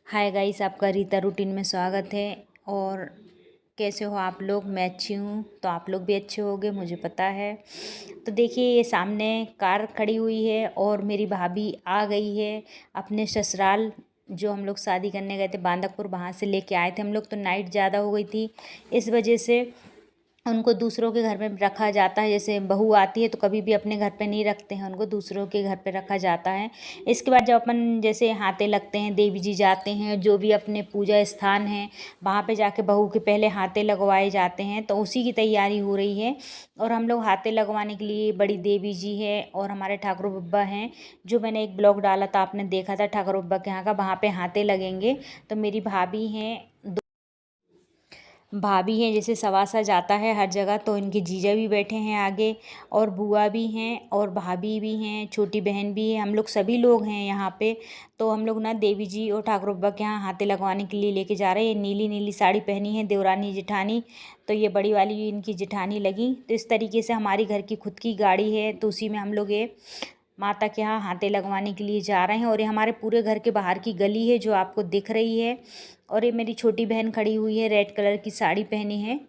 Hi guys, आपका Rita routine में स्वागत है। और कैसे हो आप लोग? मैं अच्छी हूँ, तो आप लोग भी अच्छे होंगे, मुझे पता है। तो देखिए, ये सामने कार खड़ी हुई है और मेरी भाभी आ गई है अपने ससुराल। जो हम लोग शादी करने गए थे बांदकपुर, वहाँ से लेके आए थे हम लोग। तो नाइट ज़्यादा हो गई थी, इस वजह से उनको दूसरों के घर में रखा जाता है। जैसे बहू आती है तो कभी भी अपने घर पे नहीं रखते हैं, उनको दूसरों के घर पे रखा जाता है। इसके बाद जब अपन जैसे हाथे लगते हैं, देवी जी जाते हैं, जो भी अपने पूजा स्थान है वहाँ पे जाके बहू के पहले हाथे लगवाए जाते हैं। तो उसी की तैयारी हो रही है। और हम लोग हाथे लगवाने के लिए बड़ी देवी जी है और हमारे ठाकुर बब्बा हैं। जो मैंने एक ब्लॉग डाला था, आपने देखा था ठाकुर बब्बा के यहाँ का, वहाँ पे हाथे लगेंगे। तो मेरी भाभी हैं, भाभी हैं, जैसे सवासा जाता है हर जगह, तो इनके जीजा भी बैठे हैं आगे, और बुआ भी हैं और भाभी भी हैं, छोटी बहन भी है। हम लोग सभी लोग हैं यहाँ पे। तो हम लोग ना देवी जी और ठाकुर बब्बा के यहाँ हाथे लगवाने के लिए लेके जा रहे हैं। ये नीली नीली साड़ी पहनी है देवरानी जेठानी, तो ये बड़ी वाली इनकी जेठानी लगी। तो इस तरीके से हमारी घर की खुद की गाड़ी है, तो उसी में हम लोग ये माता के यहाँ हाथे लगवाने के लिए जा रहे हैं। और ये हमारे पूरे घर के बाहर की गली है जो आपको दिख रही है। और ये मेरी छोटी बहन खड़ी हुई है, रेड कलर की साड़ी पहनी है।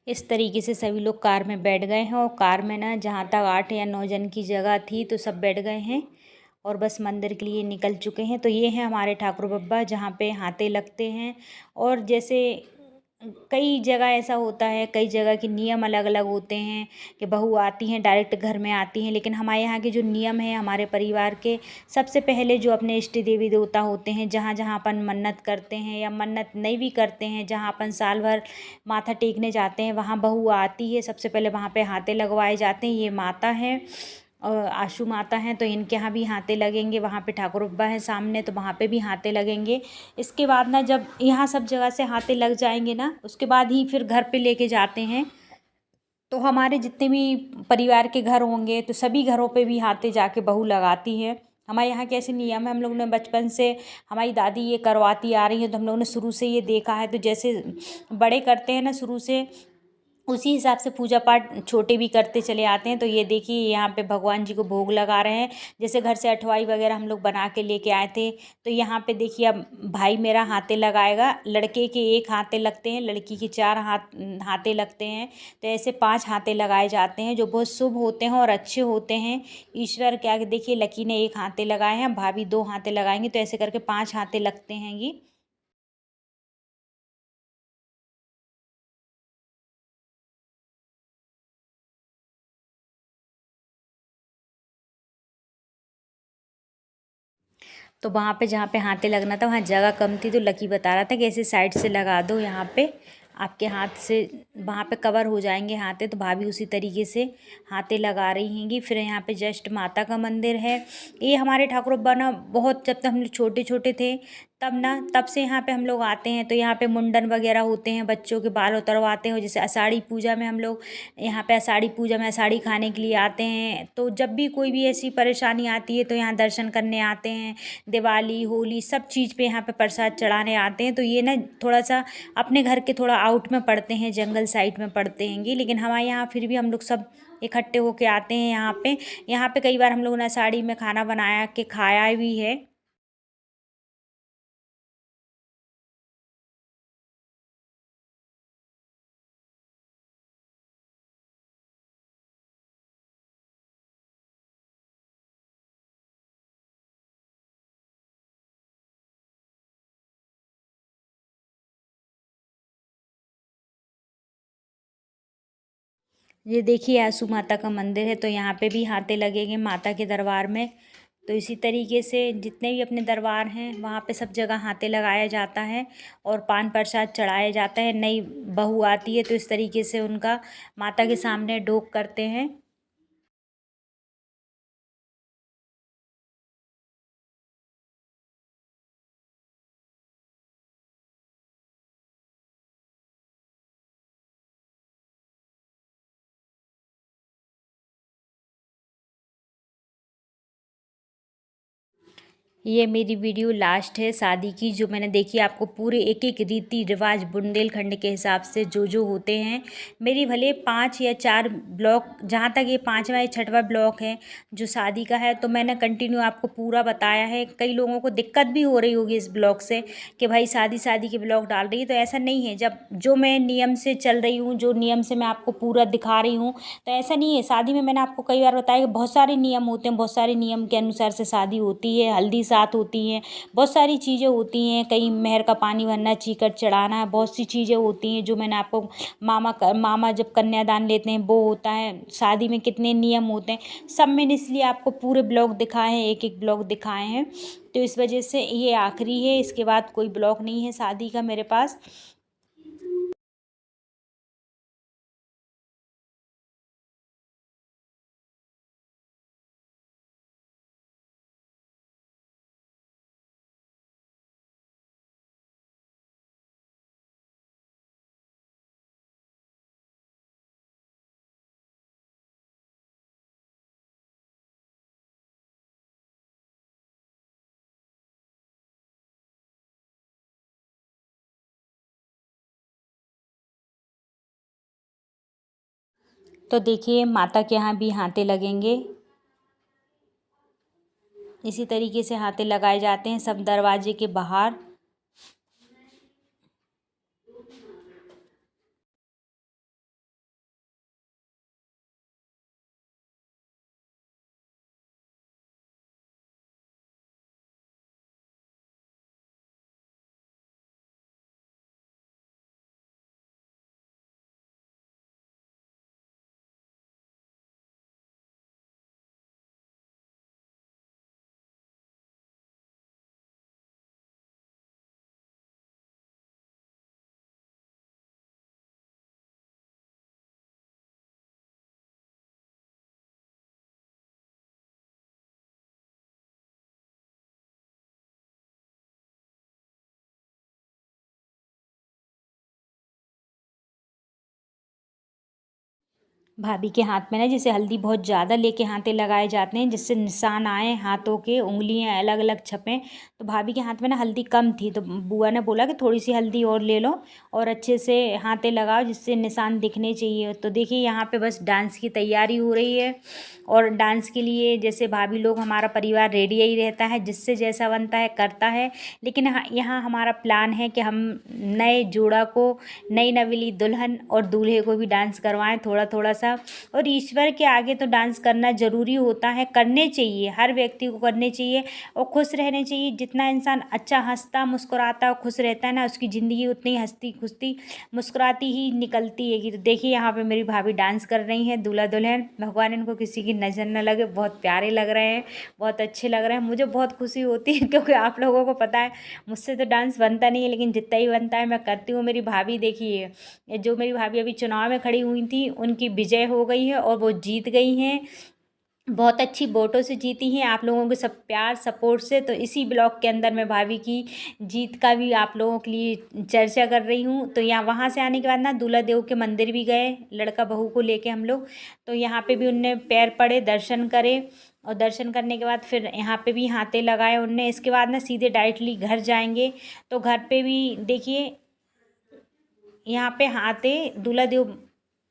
इस तरीके से सभी लोग कार में बैठ गए हैं। और कार में ना जहाँ तक 8 या 9 जन की जगह थी, तो सब बैठ गए हैं और बस मंदिर के लिए निकल चुके हैं। तो ये हैं हमारे ठाकुर बब्बा, जहाँ पे हाथे लगते हैं। और जैसे कई जगह ऐसा होता है, कई जगह के नियम अलग अलग होते हैं कि बहू आती हैं डायरेक्ट घर में आती हैं, लेकिन हमारे यहाँ के जो नियम है हमारे परिवार के, सबसे पहले जो अपने इष्ट देवी देवता होते हैं, जहाँ जहाँ अपन मन्नत करते हैं या मन्नत नहीं भी करते हैं, जहाँ अपन साल भर माथा टेकने जाते हैं, वहाँ बहू आती है, सबसे पहले वहाँ पे हाथे लगवाए जाते हैं। ये माता है और आशू माता हैं, तो इनके यहाँ भी हाथे लगेंगे। वहाँ पे ठाकुर बब्बा है सामने, तो वहाँ पे भी हाथे लगेंगे। इसके बाद ना जब यहाँ सब जगह से हाथे लग जाएंगे ना, उसके बाद ही फिर घर पे लेके जाते हैं। तो हमारे जितने भी परिवार के घर होंगे, तो सभी घरों पे भी हाथे जाके बहू लगाती है। हमारे यहाँ कैसे नियम है, हम लोग ने बचपन से, हमारी दादी ये करवाती आ रही है, तो हम लोगों ने शुरू से ये देखा है। तो जैसे बड़े करते हैं ना शुरू से, उसी हिसाब से पूजा पाठ छोटे भी करते चले आते हैं। तो ये देखिए, यहाँ पे भगवान जी को भोग लगा रहे हैं। जैसे घर से अठवाई वगैरह हम लोग बना के लेके आए थे। तो यहाँ पे देखिए, अब भाई मेरा हाथे लगाएगा। लड़के के एक हाथे लगते हैं, लड़की के 4 हाथे लगते हैं। तो ऐसे 5 हाथे लगाए जाते हैं, जो बहुत शुभ होते हैं और अच्छे होते हैं। ईश्वर के आगे देखिए, लकी ने 1 हाथे लगाए हैं, भाभी 2 हाथे लगाएंगे, तो ऐसे करके 5 हाथे लगते हैं ये। तो वहाँ पे जहाँ पे हाथे लगना था, वहाँ जगह कम थी, तो लकी बता रहा था कि ऐसे साइड से लगा दो, यहाँ पे आपके हाथ से वहाँ पे कवर हो जाएंगे हाथे। तो भाभी उसी तरीके से हाथे लगा रही हैंगी। फिर यहाँ पे जस्ट माता का मंदिर है। ये हमारे ठाकुर बा ना, बहुत जब तक हम लोग छोटे छोटे थे तब से यहाँ पे हम लोग आते हैं। तो यहाँ पे मुंडन वगैरह होते हैं, बच्चों के बाल उतरवाते हैं। जैसे आषाढ़ी पूजा में हम लोग यहाँ पे आषाढ़ी पूजा में आषाढ़ी खाने के लिए आते हैं। तो जब भी कोई भी ऐसी परेशानी आती है, तो यहाँ दर्शन करने आते हैं। दिवाली होली सब चीज़ पे यहाँ पे प्रसाद चढ़ाने आते हैं। तो ये ना थोड़ा सा अपने घर के थोड़ा आउट में पड़ते हैं, जंगल साइड में पड़ते हैंगे, लेकिन हमारे यहाँ फिर भी हम लोग सब इकट्ठे होके आते हैं यहाँ पे। यहाँ पे कई बार हम लोगों ने साड़ी में खाना बनाया के खाया भी है। ये देखिए, आसू माता का मंदिर है, तो यहाँ पे भी हाथे लगेंगे माता के दरबार में। तो इसी तरीके से जितने भी अपने दरबार हैं, वहाँ पे सब जगह हाथे लगाया जाता है और पान प्रसाद चढ़ाया जाता है। नई बहू आती है, तो इस तरीके से उनका माता के सामने ढोक करते हैं। ये मेरी वीडियो लास्ट है शादी की, जो मैंने देखी आपको पूरे एक एक रीति रिवाज बुंदेलखंड के हिसाब से जो होते हैं। मेरी भले 5 या 4 ब्लॉग, जहाँ तक ये 5वां या 6वां ब्लॉग है जो शादी का है, तो मैंने कंटिन्यू आपको पूरा बताया है। कई लोगों को दिक्कत भी हो रही होगी इस ब्लॉग से कि भाई शादी के ब्लॉग डाल रही है, तो ऐसा नहीं है। जब जो मैं नियम से चल रही हूँ, जो नियम से मैं आपको पूरा दिखा रही हूँ, तो ऐसा नहीं है। शादी में मैंने आपको कई बार बताया कि बहुत सारे नियम होते हैं, बहुत सारे नियम के अनुसार से शादी होती है। हल्दी साथ होती हैं, बहुत सारी चीज़ें होती हैं, कहीं मेहर का पानी भरना, चीकट चढ़ाना, बहुत सी चीज़ें होती हैं जो मैंने आपको मामा जब कन्यादान लेते हैं वो होता है। शादी में कितने नियम होते हैं, सब मैंने इसलिए आपको पूरे ब्लॉग दिखाए हैं, एक एक ब्लॉग दिखाए हैं। तो इस वजह से ये आखिरी है, इसके बाद कोई ब्लॉग नहीं है शादी का मेरे पास। तो देखिए माता के यहाँ भी हाथे लगेंगे, इसी तरीके से हाथे लगाए जाते हैं सब दरवाजे के बाहर। भाभी के हाथ में ना जैसे हल्दी बहुत ज़्यादा लेके हाथे लगाए जाते हैं, जिससे निशान आए हाथों के, उंगलियां अलग अलग छपें। तो भाभी के हाथ में ना हल्दी कम थी, तो बुआ ने बोला कि थोड़ी सी हल्दी और ले लो और अच्छे से हाथे लगाओ, जिससे निशान दिखने चाहिए। तो देखिए यहाँ पे बस डांस की तैयारी हो रही है, और डांस के लिए जैसे भाभी लोग, हमारा परिवार रेडी ही रहता है, जिससे जैसा बनता है करता है। लेकिन यहाँ हमारा प्लान है कि हम नए जोड़ा को, नई नवेली दुल्हन और दूल्हे को भी डांस करवाएं थोड़ा थोड़ा सा। और ईश्वर के आगे तो डांस करना ज़रूरी होता है, करने चाहिए, हर व्यक्ति को करने चाहिए और खुश रहने चाहिए। जितना इंसान अच्छा हंसता मुस्कुराता और खुश रहता है ना, उसकी ज़िंदगी उतनी हंसती खुशती मुस्कुराती ही निकलती है। तो देखिए यहाँ पे मेरी भाभी डांस कर रही हैं, दूल्हा दुल्हन। भगवान इनको किसी की नज़र न लगे, बहुत प्यारे लग रहे हैं, बहुत अच्छे लग रहे हैं। मुझे बहुत खुशी होती है क्योंकि आप लोगों को पता है मुझसे तो डांस बनता नहीं है, लेकिन जितना ही बनता है मैं करती हूँ। मेरी भाभी देखिए, ये जो मेरी भाभी अभी चुनाव में खड़ी हुई थी, उनकी विजय हो गई है और वो जीत गई हैं, बहुत अच्छी वोटों से जीती हैं, आप लोगों के सब प्यार सपोर्ट से। तो इसी ब्लॉग के अंदर मैं भाभी की जीत का भी आप लोगों के लिए चर्चा कर रही हूँ। तो यहाँ वहाँ से आने के बाद ना दूल्हा देव के मंदिर भी गए, लड़का बहू को लेके हम लोग। तो यहाँ पे भी उनने पैर पड़े, दर्शन करे, और दर्शन करने के बाद फिर यहाँ पे भी हाथे लगाए उनने। इसके बाद ना सीधे डायरेक्टली घर जाएंगे। तो घर पे भी देखिए यहाँ पे हाथे दूल्हा देव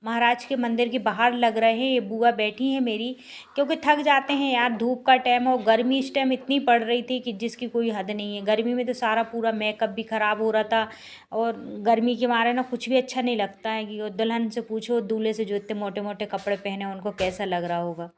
महाराज के मंदिर के बाहर लग रहे हैं। ये बुआ बैठी हैं मेरी, क्योंकि थक जाते हैं यार, धूप का टाइम और गर्मी इस टाइम इतनी पड़ रही थी कि जिसकी कोई हद नहीं है। गर्मी में तो सारा पूरा मेकअप भी ख़राब हो रहा था, और गर्मी के मारे ना कुछ भी अच्छा नहीं लगता है। कि दुल्हन से पूछो, दूल्हे से, जो इतने मोटे मोटे कपड़े पहने उनको कैसा लग रहा होगा।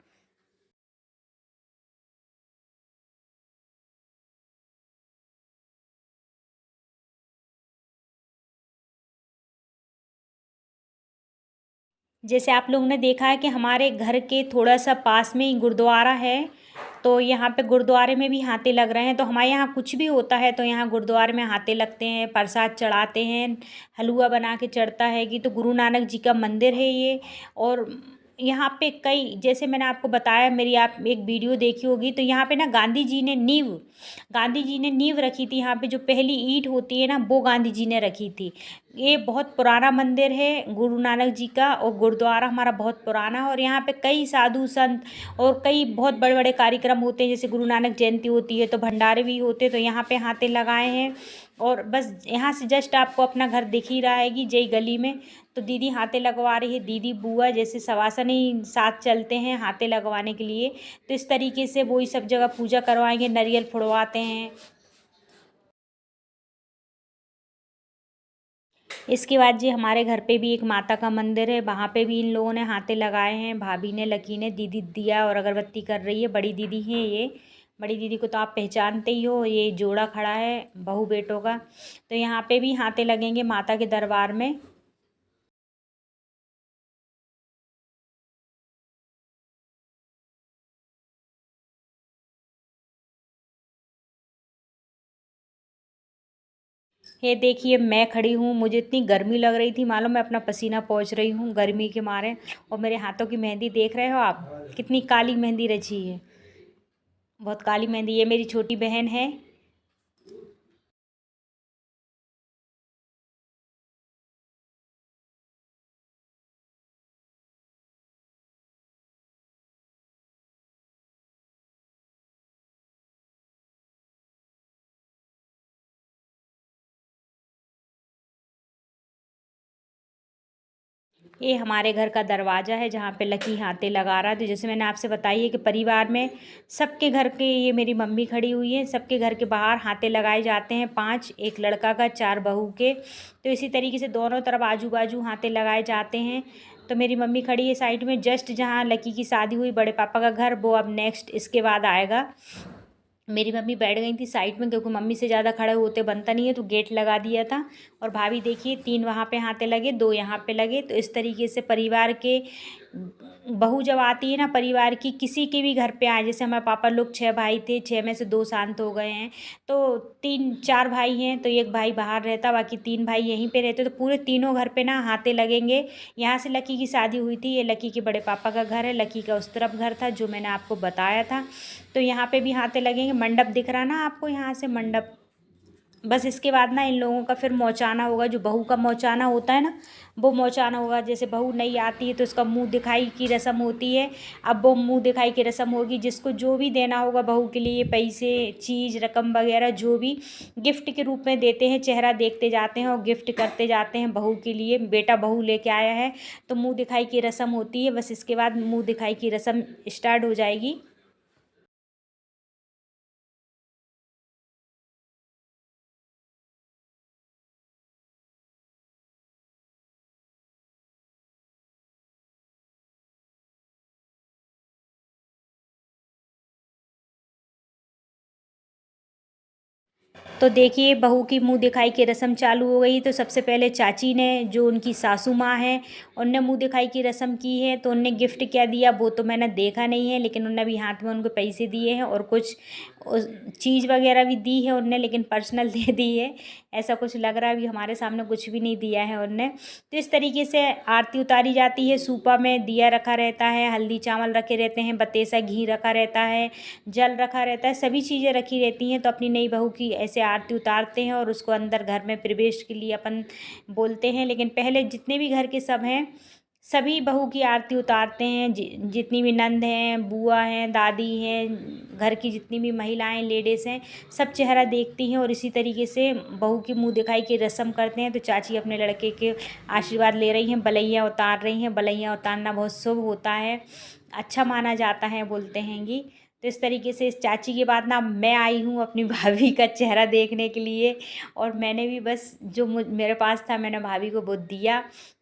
जैसे आप लोगों ने देखा है कि हमारे घर के थोड़ा सा पास में ही गुरुद्वारा है, तो यहाँ पे गुरुद्वारे में भी हाथे लग रहे हैं। तो हमारे यहाँ कुछ भी होता है तो यहाँ गुरुद्वारे में हाथे लगते हैं, प्रसाद चढ़ाते हैं, हलवा बना के चढ़ता है। कि तो गुरु नानक जी का मंदिर है ये, और यहाँ पे कई, जैसे मैंने आपको बताया, मेरी आप एक वीडियो देखी होगी, तो यहाँ पे ना गांधी जी ने नींव रखी थी। यहाँ पे जो पहली ईंट होती है ना, वो गांधी जी ने रखी थी। ये बहुत पुराना मंदिर है गुरु नानक जी का, और गुरुद्वारा हमारा बहुत पुराना है। और यहाँ पे कई साधु संत और कई बहुत बड़े बड़े कार्यक्रम होते हैं, जैसे गुरु नानक जयंती होती है तो भंडारे भी होते हैं, तो यहाँ पे हाथे लगाए हैं। और बस यहाँ से जस्ट आपको अपना घर दिख ही रहा है कि जय गली में, तो दीदी हाथे लगवा रही है। दीदी बुआ जैसे सवासन ही साथ चलते हैं हाथे लगवाने के लिए, तो इस तरीके से वो ही सब जगह पूजा करवाएंगे, नारियल फोड़वाते हैं। इसके बाद जी हमारे घर पे भी एक माता का मंदिर है, वहाँ पे भी इन लोगों ने हाथे लगाए हैं, भाभी ने, लकी ने। दीदी दिया और अगरबत्ती कर रही है, बड़ी दीदी है ये। बड़ी दीदी को तो आप पहचानते ही हो, ये जोड़ा खड़ा है बहू बेटों का। तो यहाँ पे भी हाथे लगेंगे माता के दरबार में। ये देखिए मैं खड़ी हूँ, मुझे इतनी गर्मी लग रही थी, मालूम, मैं अपना पसीना पोंछ रही हूँ गर्मी के मारे। और मेरे हाथों की मेहंदी देख रहे हो आप, कितनी काली मेहंदी रची है, बहुत काली मेहंदी। ये मेरी छोटी बहन है। ये हमारे घर का दरवाज़ा है जहाँ पे लकी हाथे लगा रहा है। तो जैसे मैंने आपसे बताई है कि परिवार में सबके घर के, ये मेरी मम्मी खड़ी हुई है, सबके घर के बाहर हाथे लगाए जाते हैं 5, एक लड़का का 4 बहू के। तो इसी तरीके से दोनों तरफ आजू बाजू हाथे लगाए जाते हैं। तो मेरी मम्मी खड़ी है साइड में, जस्ट जहाँ लकी की शादी हुई बड़े पापा का घर, वो अब नेक्स्ट इसके बाद आएगा। मेरी मम्मी बैठ गई थी साइड में, क्योंकि मम्मी से ज़्यादा खड़े होते बनता नहीं है, तो गेट लगा दिया था। और भाभी देखिए 3 वहाँ पे हाथे लगे, 2 यहाँ पे लगे। तो इस तरीके से परिवार के, बहू जब आती है ना परिवार की, किसी के भी घर पे आए, जैसे हमारे पापा लोग 6 भाई थे, 6 में से 2 शांत हो गए हैं, तो 3-4 भाई हैं, तो एक भाई बाहर रहता, बाकी 3 भाई यहीं पे रहते। तो पूरे तीनों घर पे ना हाथे लगेंगे। यहाँ से लकी की शादी हुई थी, ये लकी के बड़े पापा का घर है, लकी का उस तरफ घर था जो मैंने आपको बताया था। तो यहाँ पे भी हाथे लगेंगे। मंडप दिख रहा ना आपको, यहाँ से मंडप। बस इसके बाद ना इन लोगों का फिर मौचाना होगा, जो बहू का मौचाना होता है ना, वो मौचाना होगा। जैसे बहू नई आती है तो उसका मुंह दिखाई की रस्म होती है। अब वो मुंह दिखाई की रस्म होगी, जिसको जो भी देना होगा बहू के लिए, पैसे, चीज़, रकम वगैरह जो भी गिफ्ट के रूप में देते हैं, चेहरा देखते जाते हैं और गिफ्ट करते जाते हैं बहू के लिए। बेटा बहू लेके आया है तो मुँह दिखाई की रस्म होती है। बस इसके बाद मुँह दिखाई की रस्म स्टार्ट हो जाएगी। तो देखिए बहू की मुंह दिखाई की रस्म चालू हो गई। तो सबसे पहले चाची ने, जो उनकी सासू माँ हैं, उनने मुंह दिखाई की रस्म की है। तो उनने गिफ्ट क्या दिया वो तो मैंने देखा नहीं है, लेकिन उनने भी हाथ में उनको पैसे दिए हैं और कुछ चीज़ वगैरह भी दी है उनने, लेकिन पर्सनल दे दी है, ऐसा कुछ लग रहा है। अभी हमारे सामने कुछ भी नहीं दिया है उनने। तो इस तरीके से आरती उतारी जाती है। सूपा में दिया रखा रहता है, हल्दी चावल रखे रहते हैं, बतेसा घी रखा रहता है, जल रखा रहता है, सभी चीज़ें रखी रहती हैं। तो अपनी नई बहू की ऐसे आरती उतारते हैं और उसको अंदर घर में प्रवेश के लिए अपन बोलते हैं। लेकिन पहले जितने भी घर के सब हैं, सभी बहू की आरती उतारते हैं। जितनी भी नंद हैं, बुआ हैं, दादी हैं, घर की जितनी भी महिलाएं, लेडीज़ हैं, सब चेहरा देखती हैं और इसी तरीके से बहू की मुंह दिखाई की रस्म करते हैं। तो चाची अपने लड़के के आशीर्वाद ले रही हैं, बलैया उतार रही हैं। बलैया उतारना बहुत शुभ होता है, अच्छा माना जाता है, बोलते हैंगी। तो इस तरीके से इस चाची के बाद ना मैं आई हूँ अपनी भाभी का चेहरा देखने के लिए। और मैंने भी बस जो मेरे पास था मैंने भाभी को वो दिया।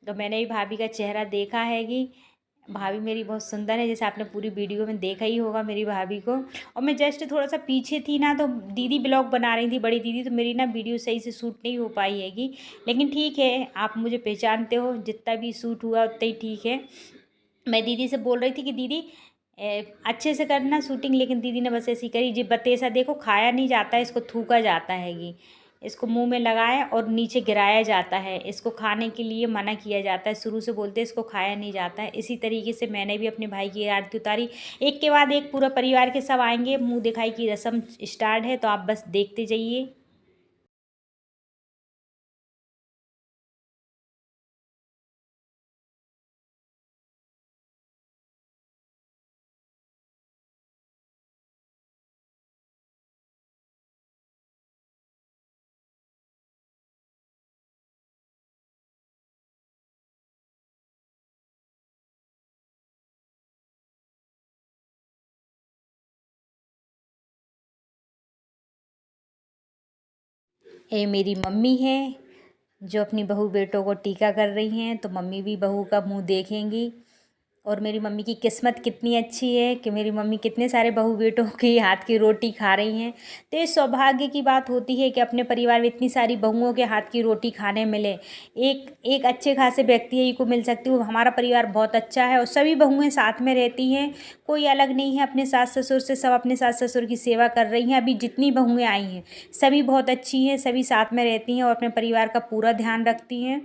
तो मैंने भी भाभी का चेहरा देखा है कि भाभी मेरी बहुत सुंदर है, जैसे आपने पूरी वीडियो में देखा ही होगा मेरी भाभी को। और मैं जस्ट थोड़ा सा पीछे थी ना, तो दीदी ब्लॉग बना रही थी, बड़ी दीदी, तो मेरी ना वीडियो सही से शूट नहीं हो पाई हैगी। लेकिन ठीक है, आप मुझे पहचानते हो, जितना भी शूट हुआ उतना ही ठीक है। मैं दीदी से बोल रही थी कि दीदी अच्छे से करना शूटिंग, लेकिन दीदी ने बस ऐसी करी। जी बतेसा देखो, खाया नहीं जाता है, इसको थूका जाता है। इसको मुंह में लगाएं और नीचे गिराया जाता है। इसको खाने के लिए मना किया जाता है, शुरू से बोलते हैं इसको खाया नहीं जाता है। इसी तरीके से मैंने भी अपने भाई की आरती उतारी। एक के बाद एक पूरा परिवार के सब आएंगे। मुंह दिखाई की रस्म स्टार्ट है, तो आप बस देखते जाइए। ये मेरी मम्मी है जो अपनी बहू बेटों को टीका कर रही हैं, तो मम्मी भी बहू का मुंह देखेंगी। और मेरी मम्मी की किस्मत कितनी अच्छी है कि मेरी मम्मी कितने सारे बहू बेटों के हाथ की रोटी खा रही हैं। तो ये सौभाग्य की बात होती है कि अपने परिवार में इतनी सारी बहुओं के हाथ की रोटी खाने मिले। एक एक अच्छे खासे व्यक्ति ही को मिल सकती है। हमारा परिवार बहुत अच्छा है और सभी बहुएं साथ में रहती हैं, कोई अलग नहीं है अपने सास ससुर से। सब अपने सास ससुर की सेवा कर रही हैं। अभी जितनी बहुएं आई हैं सभी बहुत अच्छी हैं, सभी साथ में रहती हैं और अपने परिवार का पूरा ध्यान रखती हैं।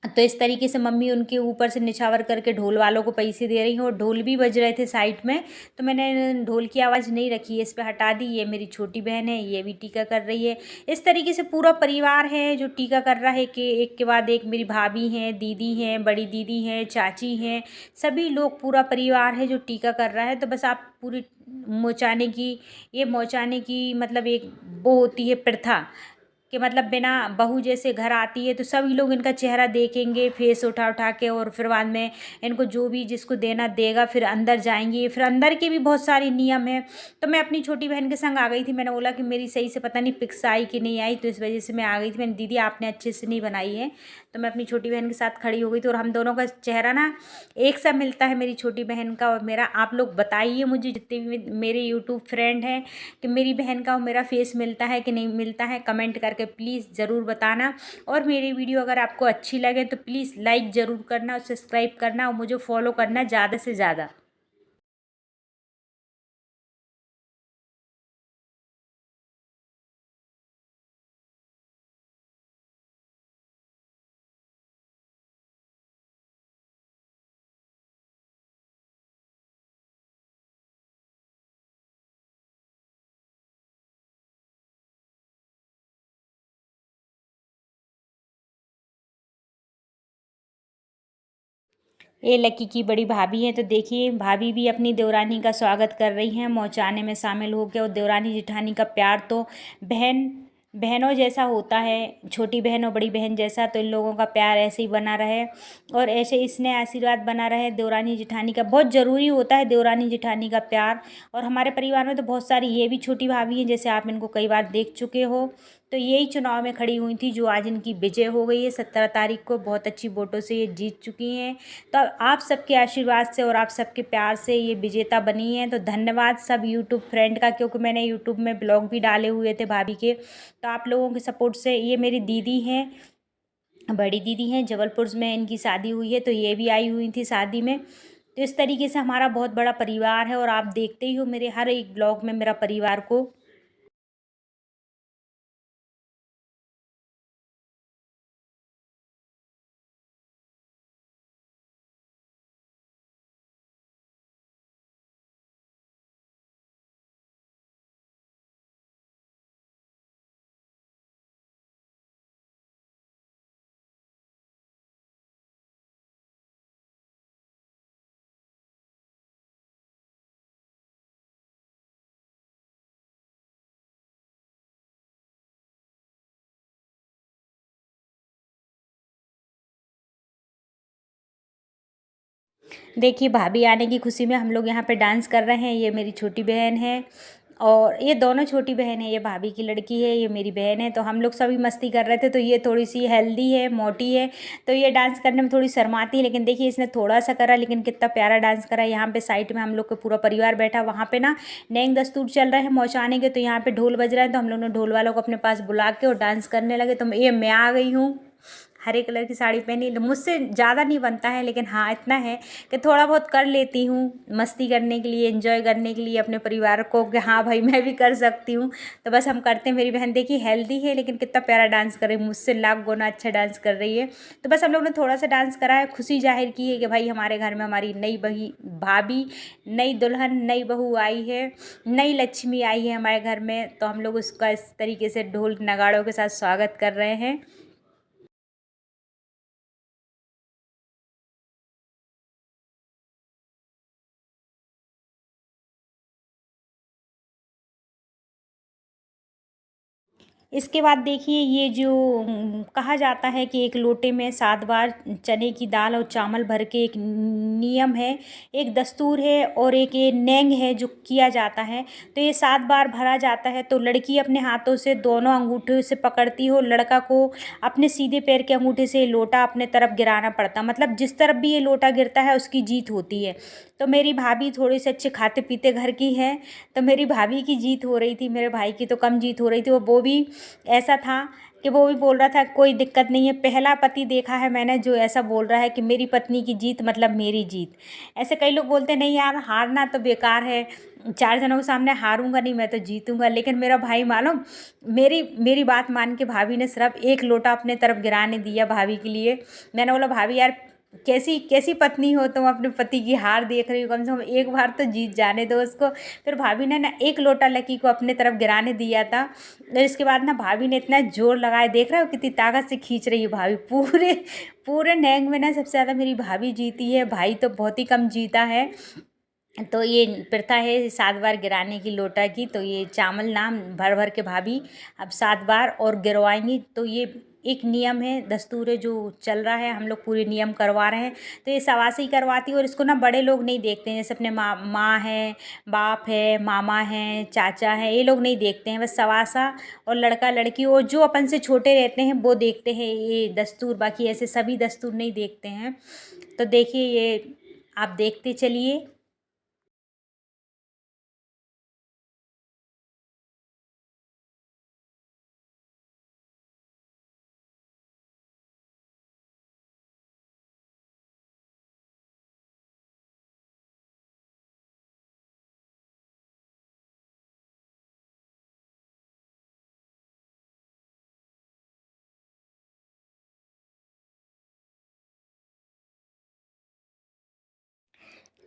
तो इस तरीके से मम्मी उनके ऊपर से निछावर करके ढोल वालों को पैसे दे रही हैं और ढोल भी बज रहे थे साइड में, तो मैंने ढोल की आवाज़ नहीं रखी है, इस पे हटा दी। ये मेरी छोटी बहन है, ये भी टीका कर रही है। इस तरीके से पूरा परिवार है जो टीका कर रहा है कि एक के बाद एक। मेरी भाभी हैं, दीदी हैं, बड़ी दीदी हैं, चाची हैं, सभी लोग पूरा परिवार है जो टीका कर रहा है। तो बस आप पूरी मोचाने की मतलब एक वो होती है प्रथा कि मतलब बिना बहू जैसे घर आती है तो सभी लोग इनका चेहरा देखेंगे, फेस उठा उठा के, और फिर बाद में इनको जो भी जिसको देना देगा, फिर अंदर जाएंगे। फिर अंदर के भी बहुत सारे नियम हैं। तो मैं अपनी छोटी बहन के संग आ गई थी। मैंने बोला कि मेरी सही से पता नहीं पिक्स आई कि नहीं आई, तो इस वजह से मैं आ गई थी। मैंने दीदी आपने अच्छे से नहीं बनाई है, तो मैं अपनी छोटी बहन के साथ खड़ी हो गई थी। और हम दोनों का चेहरा ना एक सा मिलता है, मेरी छोटी बहन का और मेरा। आप लोग बताइए मुझे, जितने भी मेरे यूट्यूब फ्रेंड हैं, कि मेरी बहन का और मेरा फेस मिलता है कि नहीं मिलता है। कमेंट करके प्लीज़ ज़रूर बताना। और मेरी वीडियो अगर आपको अच्छी लगे तो प्लीज़ लाइक ज़रूर करना और सब्सक्राइब करना और मुझे फॉलो करना ज़्यादा से ज़्यादा। ये लकी की बड़ी भाभी है, तो देखिए भाभी भी अपनी देवरानी का स्वागत कर रही हैं, मौचाने में शामिल होकर। और देवरानी जेठानी का प्यार तो बहन बहनों जैसा होता है, छोटी बहन और बड़ी बहन जैसा। तो इन लोगों का प्यार ऐसे ही बना रहे और ऐसे स्नेह आशीर्वाद बना रहे। देवरानी जेठानी का बहुत ज़रूरी होता है, देवरानी जेठानी का प्यार। और हमारे परिवार में तो बहुत सारी ये भी छोटी भाभी हैं, जैसे आप इनको कई बार देख चुके हो। तो यही चुनाव में खड़ी हुई थी, जो आज इनकी विजय हो गई है 17 तारीख को। बहुत अच्छी वोटों से ये जीत चुकी हैं। तो आप सबके आशीर्वाद से और आप सबके प्यार से ये विजेता बनी हैं। तो धन्यवाद सब यूट्यूब फ्रेंड का, क्योंकि मैंने यूट्यूब में ब्लॉग भी डाले हुए थे भाभी के। तो आप लोगों के सपोर्ट से ये मेरी दीदी हैं, बड़ी दीदी हैं, जबलपुर में इनकी शादी हुई है, तो ये भी आई हुई थी शादी में। तो इस तरीके से हमारा बहुत बड़ा परिवार है और आप देखते ही हो मेरे हर एक ब्लॉग में मेरा परिवार को। देखिए भाभी आने की खुशी में हम लोग यहाँ पे डांस कर रहे हैं। ये मेरी छोटी बहन है और ये दोनों छोटी बहन है। ये भाभी की लड़की है, ये मेरी बहन है। तो हम लोग सभी मस्ती कर रहे थे। तो ये थोड़ी सी हेल्दी है, मोटी है, तो ये डांस करने में थोड़ी शर्माती है। लेकिन देखिए इसने थोड़ा सा करा, लेकिन कितना प्यारा डांस करा। यहाँ पे साइड में हम लोग का पूरा परिवार बैठा, वहाँ पे ना नैंग दस्तूर चल रहे हैं मौचाने के। तो यहाँ पे ढोल बज रहे हैं, तो हम लोग ने ढोल वालों को अपने पास बुला के और डांस करने लगे। तो ये मैं आ गई हूँ। हरे कलर की साड़ी पहनी। मुझसे ज़्यादा नहीं बनता है, लेकिन हाँ इतना है कि थोड़ा बहुत कर लेती हूँ मस्ती करने के लिए, एंजॉय करने के लिए अपने परिवार को, कि हाँ भाई मैं भी कर सकती हूँ। तो बस हम करते हैं। मेरी बहन देखिए हेल्दी है, लेकिन कितना प्यारा डांस कर रही है, मुझसे लाख गुना अच्छा डांस कर रही है। तो बस हम लोग ने थोड़ा सा डांस करा है, खुशी जाहिर की है कि भाई हमारे घर में हमारी नई भाभी, नई दुल्हन, नई बहू आई है, नई लक्ष्मी आई है हमारे घर में। तो हम लोग उसका इस तरीके से ढोल नगाड़ों के साथ स्वागत कर रहे हैं। इसके बाद देखिए ये जो कहा जाता है कि एक लोटे में 7 बार चने की दाल और चावल भर के, एक नियम है, एक दस्तूर है, और एक ये नेंग है जो किया जाता है। तो ये 7 बार भरा जाता है। तो लड़की अपने हाथों से दोनों अंगूठे से पकड़ती हो, लड़का को अपने सीधे पैर के अंगूठे से ये लोटा अपने तरफ गिराना पड़ता, मतलब जिस तरफ भी ये लोटा गिरता है उसकी जीत होती है। तो मेरी भाभी थोड़ी से अच्छे खाते पीते घर की है, तो मेरी भाभी की जीत हो रही थी, मेरे भाई की तो कम जीत हो रही थी। वो भी ऐसा था कि वो भी बोल रहा था कोई दिक्कत नहीं है, पहला पति देखा है मैंने जो ऐसा बोल रहा है कि मेरी पत्नी की जीत मतलब मेरी जीत। ऐसे कई लोग बोलते नहीं यार हारना तो बेकार है, 4 जनों के सामने हारूंगा नहीं, मैं तो जीतूंगा। लेकिन मेरा भाई मालूम, मेरी मेरी बात मान के भाभी ने सिर्फ एक लोटा अपने तरफ गिराने दिया भाभी के लिए। मैंने बोला भाभी यार कैसी कैसी पत्नी हो तुम, अपने पति की हार देख रही हो, कम से कम एक बार तो जीत जाने दो उसको। फिर भाभी ने ना एक लोटा लकी को अपने तरफ गिराने दिया था। और इसके बाद ना भाभी ने इतना जोर लगाया, देख रहे हो कितनी ताकत से खींच रही है भाभी, पूरे पूरे नैंग में ना सबसे ज़्यादा मेरी भाभी जीती है, भाई तो बहुत ही कम जीता है। तो ये प्रथा है 7 बार गिराने की लोटा की। तो ये चावल ना भर भर के भाभी अब 7 बार और गिरवाएंगी। तो ये एक नियम है, दस्तूर है जो चल रहा है, हम लोग पूरे नियम करवा रहे हैं। तो ये सवासे ही करवाती है, और इसको ना बड़े लोग नहीं देखते हैं, जैसे अपने माँ है, बाप है, मामा है, चाचा है, ये लोग नहीं देखते हैं। बस सवासा और लड़का लड़की और जो अपन से छोटे रहते हैं वो देखते हैं ये दस्तूर, बाकी ऐसे सभी दस्तूर नहीं देखते हैं। तो देखिए ये आप देखते चलिए।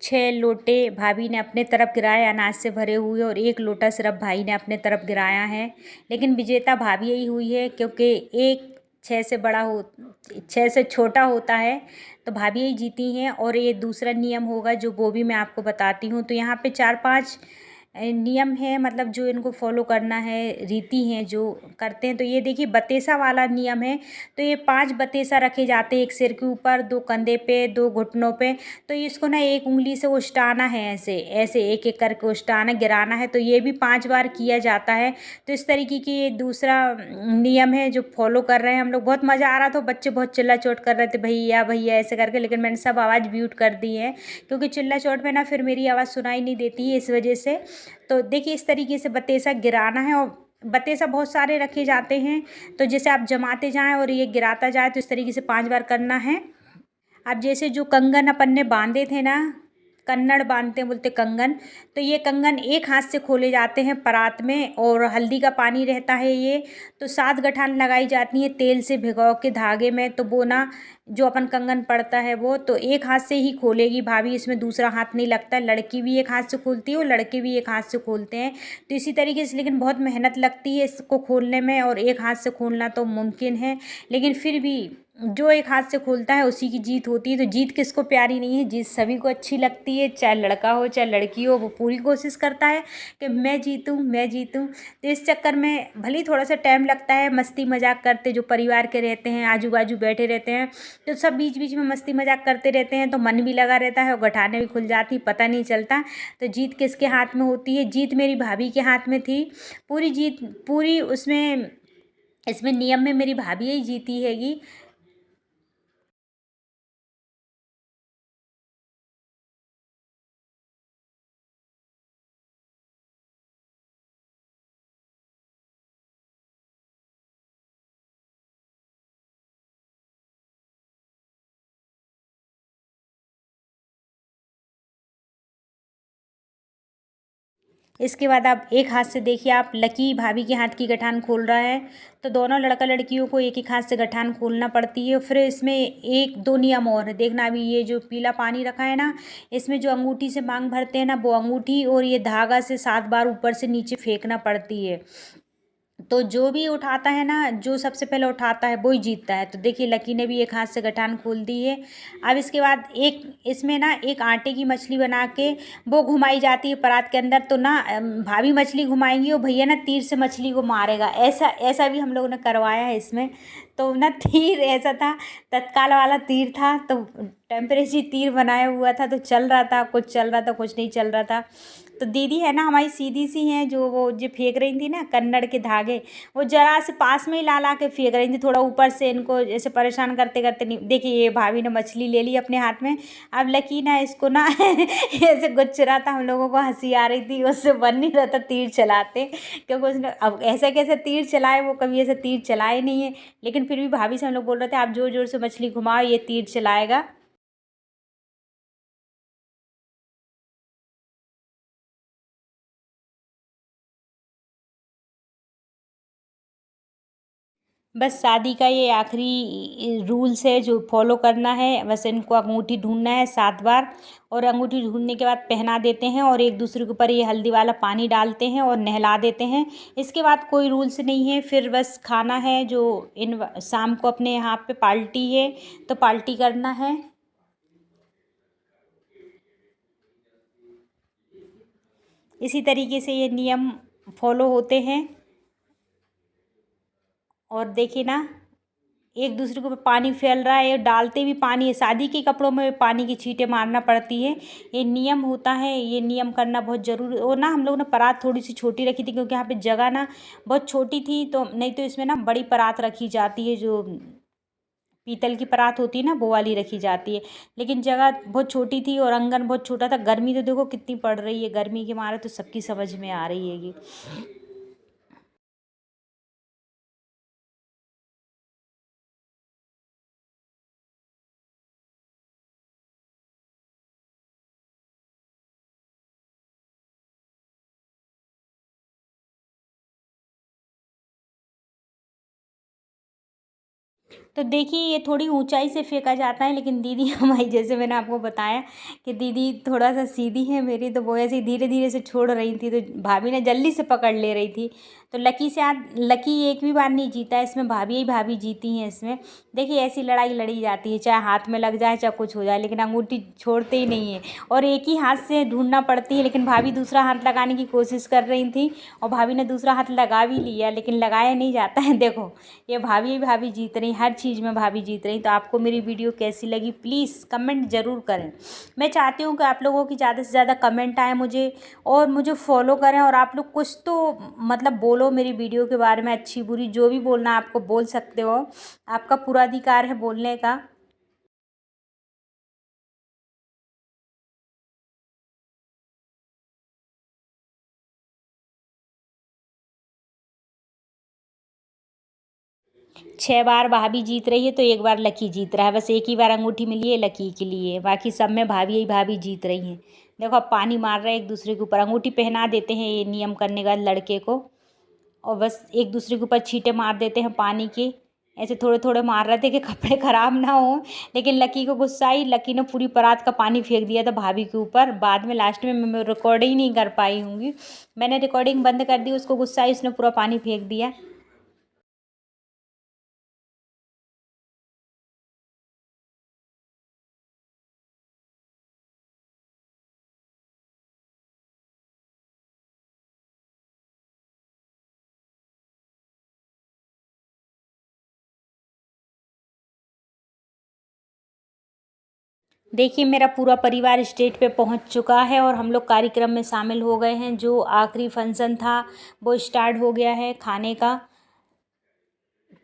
छह लोटे भाभी ने अपने तरफ गिराए अनाज से भरे हुए, और एक लोटा सिर्फ भाई ने अपने तरफ गिराया है। लेकिन विजेता भाभी यही हुई है, क्योंकि एक छः से बड़ा हो, छः से छोटा होता है, तो भाभी यही जीती हैं। और ये दूसरा नियम होगा जो वो भी मैं आपको बताती हूँ। तो यहाँ पे 4-5 नियम है, मतलब जो इनको फॉलो करना है, रीति हैं जो करते हैं। तो ये देखिए बतेसा वाला नियम है। तो ये 5 बतेसा रखे जाते हैं, एक सिर के ऊपर, 2 कंधे पे, 2 घुटनों पे। तो इसको ना एक उंगली से उष्टाना है, ऐसे ऐसे एक एक करके उष्टाना, गिराना है। तो ये भी 5 बार किया जाता है। तो इस तरीके की ये दूसरा नियम है जो फॉलो कर रहे हैं हम लोग। बहुत मज़ा आ रहा था, बच्चे बहुत चिल्ला चोट कर रहे थे भैया भैया ऐसे करके, लेकिन मैंने सब आवाज़ म्यूट कर दी है, क्योंकि चिल्ला चोट में ना फिर मेरी आवाज़ सुनाई नहीं देती है, इस वजह से। तो देखिए इस तरीके से बतेसा गिराना है, और बतेसा बहुत सारे रखे जाते हैं। तो जैसे आप जमाते जाएं और ये गिराता जाए, तो इस तरीके से 5 बार करना है। अब जैसे जो कंगन अपन ने बांधे थे ना, कन्नड़ बांधते हैं बोलते कंगन, तो ये कंगन एक हाथ से खोले जाते हैं परात में, और हल्दी का पानी रहता है ये। तो 7 गठान लगाई जाती हैं तेल से भिगो के धागे में। तो वो ना जो अपन कंगन पड़ता है वो तो एक हाथ से ही खोलेगी भाभी, इसमें दूसरा हाथ नहीं लगता। लड़की भी एक हाथ से खोलती है और लड़के भी एक हाथ से खोलते हैं। तो इसी तरीके से, लेकिन बहुत मेहनत लगती है इसको खोलने में, और एक हाथ से खोलना तो मुमकिन है, लेकिन फिर भी जो एक हाथ से खोलता है उसी की जीत होती है। तो जीत किसको प्यारी नहीं है, जीत सभी को अच्छी लगती है, चाहे लड़का हो चाहे लड़की हो, वो पूरी कोशिश करता है कि मैं जीतूं मैं जीतूं। तो इस चक्कर में भले ही थोड़ा सा टाइम लगता है, मस्ती मजाक करते जो परिवार के रहते हैं आजू बाजू बैठे रहते हैं, तो सब बीच बीच में मस्ती मजाक करते रहते हैं, तो मन भी लगा रहता है और गठाने भी खुल जाती, पता नहीं चलता। तो जीत किसके हाथ में होती है, जीत मेरी भाभी के हाथ में थी। पूरी जीत पूरी उसमें, इसमें नियम में मेरी भाभी ही जीती हैगी। इसके बाद आप एक हाथ से देखिए, आप लकी भाभी के हाथ की गठान खोल रहा है, तो दोनों लड़का लड़कियों को एक एक हाथ से गठान खोलना पड़ती है। फिर इसमें एक दो नियम और है, देखना अभी ये जो पीला पानी रखा है ना, इसमें जो अंगूठी से मांग भरते हैं ना, वो अंगूठी और ये धागा से 7 बार ऊपर से नीचे फेंकना पड़ती है। तो जो भी उठाता है ना, जो सबसे पहले उठाता है वो ही जीतता है। तो देखिए लकी ने भी एक हाथ से गठान खोल दी है। अब इसके बाद एक इसमें ना एक आटे की मछली बना के वो घुमाई जाती है परात के अंदर। तो ना भाभी मछली घुमाएंगी और भैया ना तीर से मछली को मारेगा। ऐसा ऐसा भी हम लोगों ने करवाया है इसमें। तो ना तीर ऐसा था, तत्काल वाला तीर था, तो टेम्परेचर तीर बनाया हुआ था, तो चल रहा था, कुछ चल रहा था, कुछ नहीं चल रहा था। तो दीदी है ना हमारी सीधी सी हैं, जो वो जो फेंक रही थी ना कन्नड़ के धागे, वो जरा से पास में ही ला ला के फेंक रही थी, थोड़ा ऊपर से इनको ऐसे परेशान करते करते। नहीं, देखिए ये भाभी ने मछली ले ली अपने हाथ में। अब लकी ना इसको ना ऐसे गुच्छ रहा था, हम लोगों को हंसी आ रही थी, उससे बन नहीं रहा था तीर चलाते, क्योंकि उसने अब ऐसा कैसे तीर चलाए, वो कभी ऐसे तीर चलाए नहीं है। लेकिन फिर भी भाभी से हम लोग बोल रहे थे आप जोर जोर से मछली घुमाओ, ये तीर चलाएगा। बस शादी का ये आखिरी रूल्स है जो फॉलो करना है। बस इनको अंगूठी ढूंढना है 7 बार, और अंगूठी ढूंढने के बाद पहना देते हैं और एक दूसरे के ऊपर ये हल्दी वाला पानी डालते हैं और नहला देते हैं। इसके बाद कोई रूल्स नहीं है, फिर बस खाना है। जो इन शाम को अपने यहाँ पे पार्टी है, तो पार्टी करना है। इसी तरीके से ये नियम फॉलो होते हैं। और देखिए ना, एक दूसरे के ऊपर पानी फैल रहा है, डालते भी पानी है, शादी के कपड़ों में पानी की छींटे मारना पड़ती है। ये नियम होता है, ये नियम करना बहुत ज़रूरी। और ना हम लोग ने परात थोड़ी सी छोटी रखी थी, क्योंकि यहाँ पे जगह ना बहुत छोटी थी, तो नहीं तो इसमें ना बड़ी परात रखी जाती है, जो पीतल की परात होती है ना, वो वाली रखी जाती है। लेकिन जगह बहुत छोटी थी और आंगन बहुत छोटा था। गर्मी तो देखो कितनी पड़ रही है, गर्मी के मारे तो सबकी समझ में आ रही है ये। तो देखिए ये थोड़ी ऊंचाई से फेंका जाता है, लेकिन दीदी हमारी, जैसे मैंने आपको बताया कि दीदी थोड़ा सा सीधी है मेरी, तो वो ऐसे ही धीरे धीरे से छोड़ रही थी, तो भाभी ने जल्दी से पकड़ ले रही थी। तो लकी से आज लकी एक भी बार नहीं जीता है इसमें, भाभी ही भाभी जीती हैं इसमें। देखिए ऐसी लड़ाई लड़ी जाती है, चाहे हाथ में लग जाए चाहे कुछ हो जाए, लेकिन अंगूठी छोड़ते ही नहीं है। और एक ही हाथ से ढूंढना पड़ती है, लेकिन भाभी दूसरा हाथ लगाने की कोशिश कर रही थी, और भाभी ने दूसरा हाथ लगा भी लिया, लेकिन लगाया नहीं जाता है। देखो ये भाभी ही भाभी जीत रही, हर चीज़ में भाभी जीत रही। तो आपको मेरी वीडियो कैसी लगी प्लीज़ कमेंट ज़रूर करें। मैं चाहती हूँ कि आप लोगों की ज़्यादा से ज़्यादा कमेंट आए मुझे, और मुझे फॉलो करें, और आप लोग कुछ तो मतलब बोलो मेरी वीडियो के बारे में, अच्छी बुरी जो भी बोलना है आपको बोल सकते हो, आपका पूरा अधिकार है बोलने का। 6 बार भाभी जीत रही है, तो एक बार लकी जीत रहा है। बस एक ही बार अंगूठी मिली है लकी के लिए, बाकी सब में भाभी ही भाभी जीत रही हैं। देखो अब पानी मार रहे हैं एक दूसरे के ऊपर, अंगूठी पहना देते हैं ये नियम करने के बाद लड़के को, और बस एक दूसरे के ऊपर छींटे मार देते हैं पानी के। ऐसे थोड़े थोड़े मार रहे थे कि कपड़े ख़राब ना हो, लेकिन लकी को गुस्सा आई, लकी ने पूरी परात का पानी फेंक दिया था भाभी के ऊपर। बाद में लास्ट में मैं रिकॉर्डिंग नहीं कर पाई होंगी, मैंने रिकॉर्डिंग बंद कर दी, उसको गुस्सा आई, उसने पूरा पानी फेंक दिया। देखिए मेरा पूरा परिवार स्टेज पे पहुंच चुका है, और हम लोग कार्यक्रम में शामिल हो गए हैं। जो आखिरी फंक्शन था वो स्टार्ट हो गया है खाने का।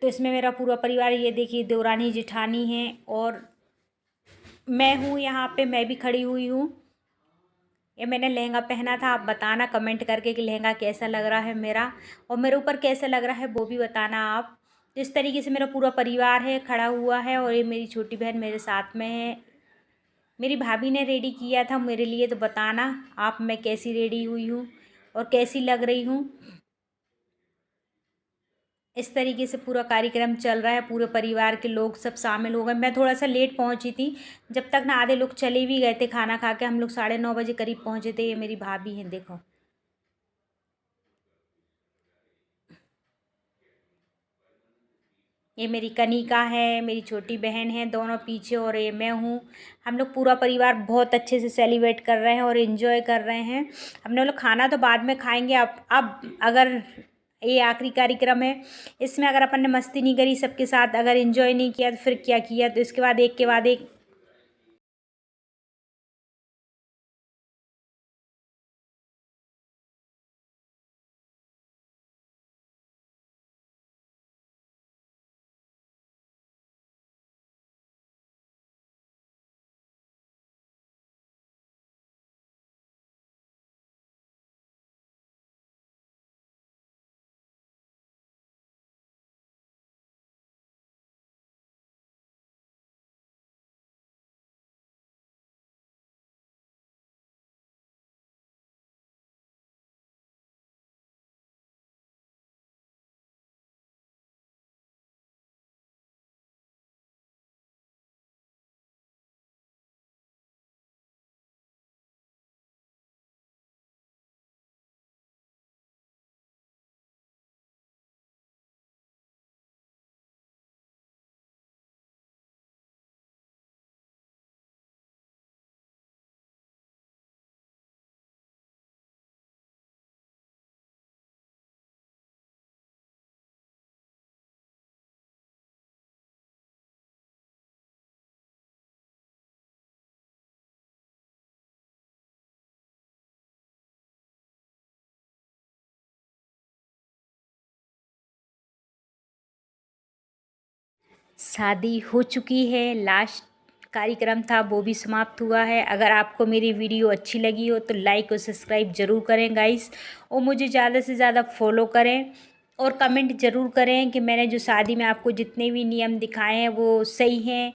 तो इसमें मेरा पूरा परिवार, ये देखिए देवरानी जेठानी है, और मैं हूँ यहाँ पे, मैं भी खड़ी हुई हूँ। ये मैंने लहंगा पहना था, आप बताना कमेंट करके कि लहंगा कैसा लग रहा है मेरा, और मेरे ऊपर कैसा लग रहा है वो भी बताना आप। इस तरीके से मेरा पूरा परिवार है खड़ा हुआ है, और ये मेरी छोटी बहन मेरे साथ में है। मेरी भाभी ने रेडी किया था मेरे लिए, तो बताना आप मैं कैसी रेडी हुई हूँ। और कैसी लग रही हूँ। इस तरीके से पूरा कार्यक्रम चल रहा है, पूरे परिवार के लोग सब शामिल हो गए। मैं थोड़ा सा लेट पहुंची थी, जब तक ना आधे लोग चले भी गए थे खाना खा के। हम लोग 9:30 बजे करीब पहुंचे थे। ये मेरी भाभी हैं, देखो। ये मेरी कनिका है, मेरी छोटी बहन है, दोनों पीछे, और ये मैं हूँ। हम लोग पूरा परिवार बहुत अच्छे से सेलिब्रेट कर रहे हैं और इन्जॉय कर रहे हैं। हमने लोग खाना तो बाद में खाएंगे। अब अगर ये आखिरी कार्यक्रम है, इसमें अगर अपन ने मस्ती नहीं करी सबके साथ, अगर इन्जॉय नहीं किया, तो फिर क्या किया। तो इसके बाद एक के बाद एक शादी हो चुकी है। लास्ट कार्यक्रम था, वो भी समाप्त हुआ है। अगर आपको मेरी वीडियो अच्छी लगी हो तो लाइक और सब्सक्राइब ज़रूर करें गाइस, और मुझे ज़्यादा से ज़्यादा फॉलो करें, और कमेंट ज़रूर करें कि मैंने जो शादी में आपको जितने भी नियम दिखाए हैं वो सही हैं